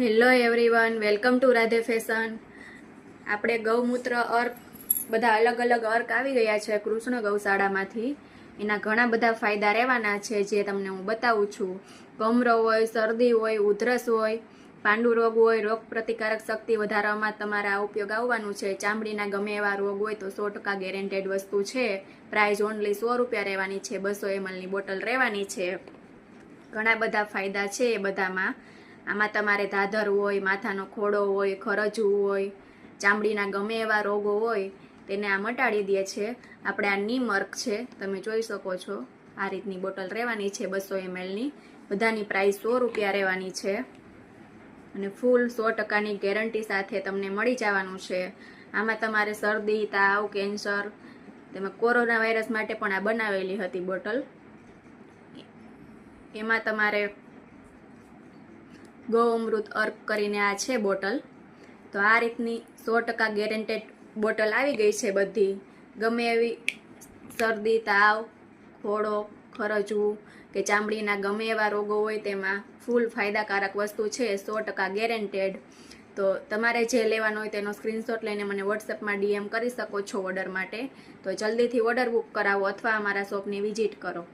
Hello everyone, welcome to Radhe fashion. આપણે ગૌમૂત્ર અર્ક બધા અલગ અલગ અર્ક આવી ગયા છે કૃષ્ણ ગૌશાળામાંથી. એના ઘણા બધા ફાયદા રહેવાના છે જે તમને હું બતાવું છું. કમરો હોય, શરદી હોય, ઉધરસ હોય, પાંડુ રોગ હોય, રોગ પ્રતિકારક શક્તિ વધારવામાં તમારે આ ઉપયોગ આવવાનું છે. ચામડીના ગમે એવા રોગ હોય તો 100% ગેરેન્ટેડ વસ્તુ છે. પ્રાઇસ ઓનલી 100 રૂપિયા રહેવાની છે. 200 ml બોટલ રહેવાની છે. ઘણા બધા ફાયદા છે એ બધામાં. આમાં તમારે ધાધર હોય, માથાનો ખોડો હોય, ખરજવું હોય, ચામડીના ગમે એવા રોગો હોય તેને આ મટાડી દે છે. આપણે આ નીમ અર્ક છે, તમે જોઈ શકો છો. આ રીતની બોટલ રહેવાની છે 200 mlની. બધાની પ્રાઇસ 100 રૂપિયા રહેવાની છે અને ફૂલ 100%ની ગેરંટી સાથે તમને મળી જવાનું છે. આમાં તમારે શરદી, તાવ, કેન્સર, તેમાં કોરોના વાયરસ માટે પણ આ બનાવેલી હતી બોટલ. એમાં તમારે ગૌ અમૃત અર્ક કરીને આ છે બોટલ. તો આ રીતની 100% ગેરેન્ટેડ બોટલ આવી ગઈ છે બધી. ગમે એવી શરદી, તાવ, ખોડો, ખરજવું કે ચામડીના ગમે એવા રોગો હોય તેમાં ફૂલ ફાયદાકારક વસ્તુ છે, 100% ગેરેન્ટેડ. તો તમારે જે લેવાનો હોય તેનો સ્ક્રીનશોટ લઈને મને વોટ્સએપમાં DM કરી શકો છો ઓર્ડર માટે. તો જલ્દીથી ઓર્ડર બુક કરાવો અથવા અમારા શોપની વિઝિટ કરો.